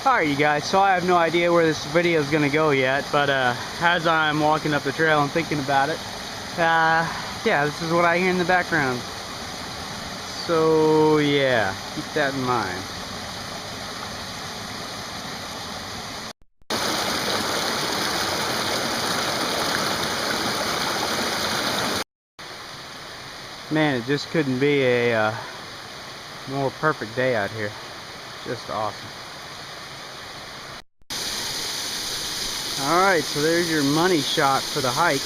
Alright, you guys, so I have no idea where this video is going to go yet, but as I'm walking up the trail and thinking about it, yeah, this is what I hear in the background. So yeah, keep that in mind. Man, it just couldn't be a more perfect day out here. Just awesome. Alright, so there's your money shot for the hike.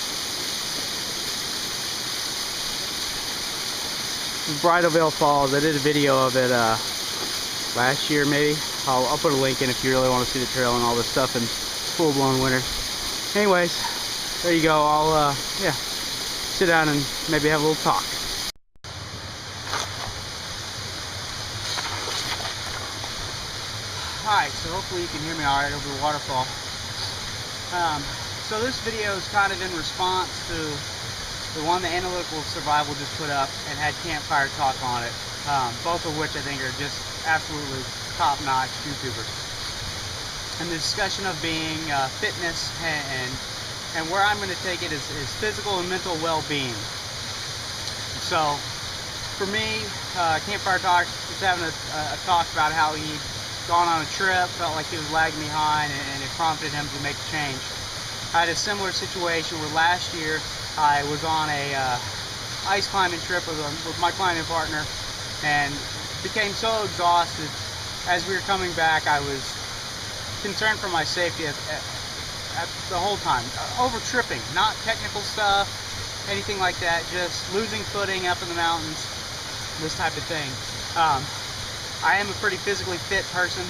Bridalveil Falls. I did a video of it last year maybe. I'll put a link in if you really want to see the trail and all this stuff in full-blown winter. Anyways, there you go. I'll yeah, sit down and maybe have a little talk. Alright, so hopefully you can hear me alright over the waterfall. So this video is kind of in response to the one that Analytical Survival just put up and had Campfire Talk on it, both of which I think are just absolutely top-notch YouTubers. And the discussion of being fitness and where I'm going to take it is physical and mental well-being. So for me, Campfire Talk was having a talk about how he'd gone on a trip, felt like he was lagging behind, and it prompted him to make a change. I had a similar situation where last year I was on a ice climbing trip with my climbing partner and became so exhausted. As we were coming back, I was concerned for my safety at the whole time. Over tripping, not technical stuff, anything like that, just losing footing up in the mountains, this type of thing. I am a pretty physically fit person.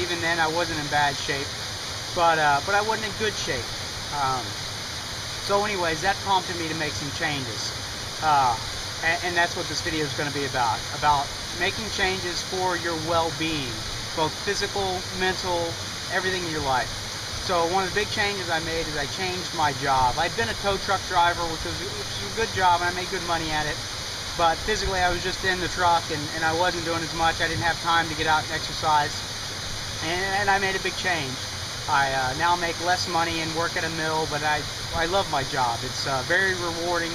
Even then I wasn't in bad shape, but I wasn't in good shape. So anyways, that prompted me to make some changes. And that's what this video is going to be about making changes for your well-being, both physical, mental, everything in your life. So one of the big changes I made is I changed my job. I'd been a tow truck driver, which was a good job, and I made good money at it. But physically, I was just in the truck, and I wasn't doing as much. I didn't have time to get out and exercise. And I made a big change. I now make less money and work at a mill, but I love my job. It's very rewarding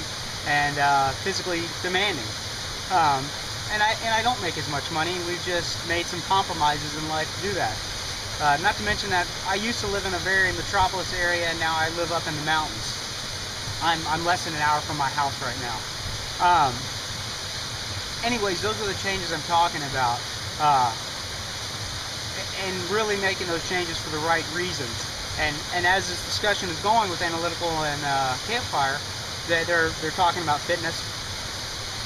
and physically demanding. And I don't make as much money. We've just made some compromises in life to do that. Not to mention that I used to live in a very metropolis area, and now I live up in the mountains. I'm less than an hour from my house right now. Anyways, those are the changes I'm talking about. And really making those changes for the right reasons. And as this discussion is going with Analytical and Campfire, they're talking about fitness,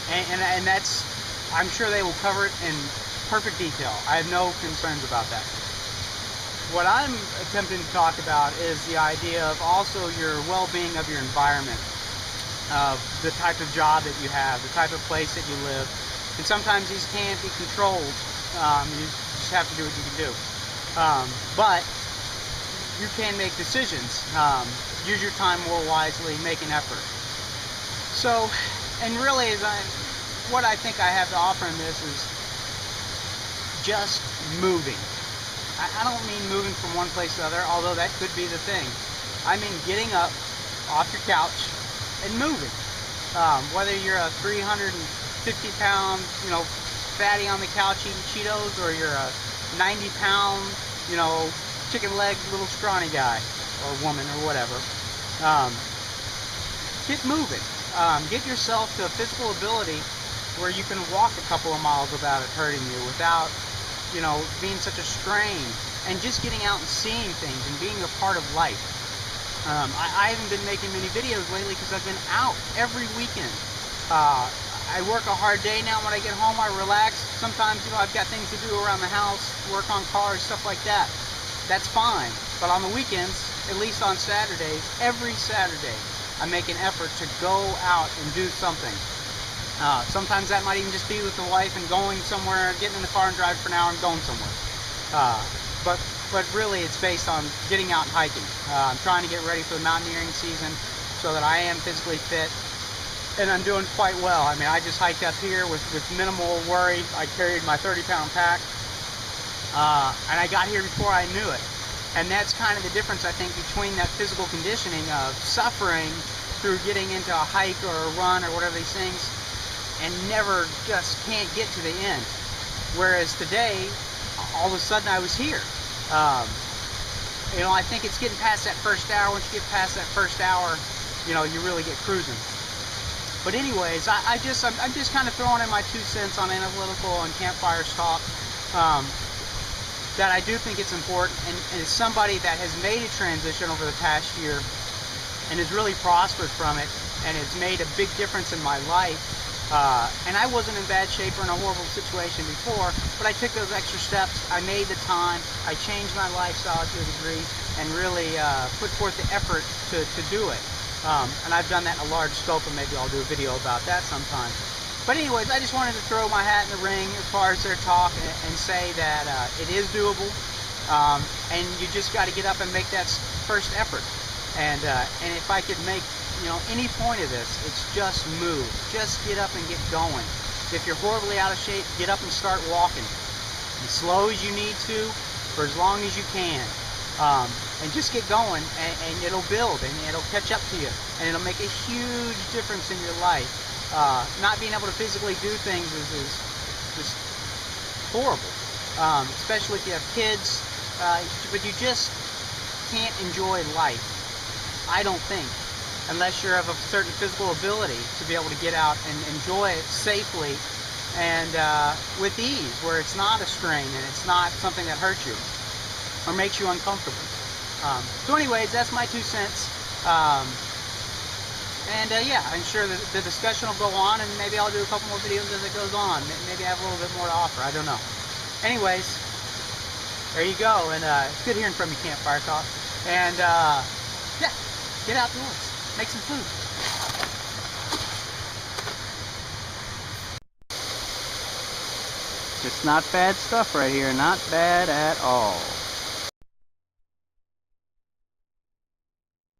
and that's, I'm sure they will cover it in perfect detail. I have no concerns about that. What I'm attempting to talk about is the idea of also your well-being of your environment, of the type of job that you have, the type of place that you live. And sometimes these can't be controlled. You just have to do what you can do. But you can make decisions. Use your time more wisely, make an effort. So, and really, what I think I have to offer in this is just moving. I don't mean moving from one place to the other, although that could be the thing. I mean getting up off your couch and moving. Whether you're a 350-pound, fatty on the couch eating Cheetos, or you're a 90-pound, chicken leg little scrawny guy or woman or whatever, get moving. Get yourself to a physical ability where you can walk a couple of miles without it hurting you, without being such a strain, and just getting out and seeing things and being a part of life. I haven't been making many videos lately because I've been out every weekend. I work a hard day now. When I get home, I relax. Sometimes, I've got things to do around the house, work on cars, stuff like that. That's fine. But on the weekends, at least on Saturdays, every Saturday, I make an effort to go out and do something. Sometimes that might even just be with the wife and going somewhere, getting in the car and driving for an hour and going somewhere. But really, it's based on getting out and hiking. I'm trying to get ready for the mountaineering season so that I am physically fit. And I'm doing quite well. I mean, I just hiked up here with minimal worry. I carried my 30-pound pack, And I got here before I knew it. And that's kind of the difference, I think, between that physical conditioning of suffering through getting into a hike or a run or whatever these things and never just can't get to the end. Whereas today, all of a sudden I was here. You know, I think it's getting past that first hour. Once you get past that first hour, you know, you really get cruising. But anyways, I'm just kind of throwing in my 2 cents on analytical and campfires talk. That I do think it's important, and as somebody that has made a transition over the past year and has really prospered from it and has made a big difference in my life, and I wasn't in bad shape or in a horrible situation before, but I took those extra steps. I made the time, I changed my lifestyle to a degree, and really put forth the effort to do it. And I've done that in a large scope, and maybe I'll do a video about that sometime. But anyways, I just wanted to throw my hat in the ring as far as their talk and say that it is doable, and you just got to get up and make that first effort. And if I could make, you know, any point of this, it's just move. Just get up and get going. If you're horribly out of shape, get up and start walking. As slow as you need to, for as long as you can. And just get going, and it'll build, and it'll catch up to you, and it'll make a huge difference in your life. Not being able to physically do things is just horrible, especially if you have kids, but you just can't enjoy life, I don't think, unless you have a certain physical ability to be able to get out and enjoy it safely and with ease, where it's not a strain and it's not something that hurts you or makes you uncomfortable. So anyways, that's my 2 cents. Yeah, I'm sure the discussion will go on, and maybe I'll do a couple more videos as it goes on. Maybe I have a little bit more to offer. I don't know. Anyways, there you go. And it's good hearing from you, Campfire Talk. And yeah, get outdoors. Make some food. Just not bad stuff right here. Not bad at all.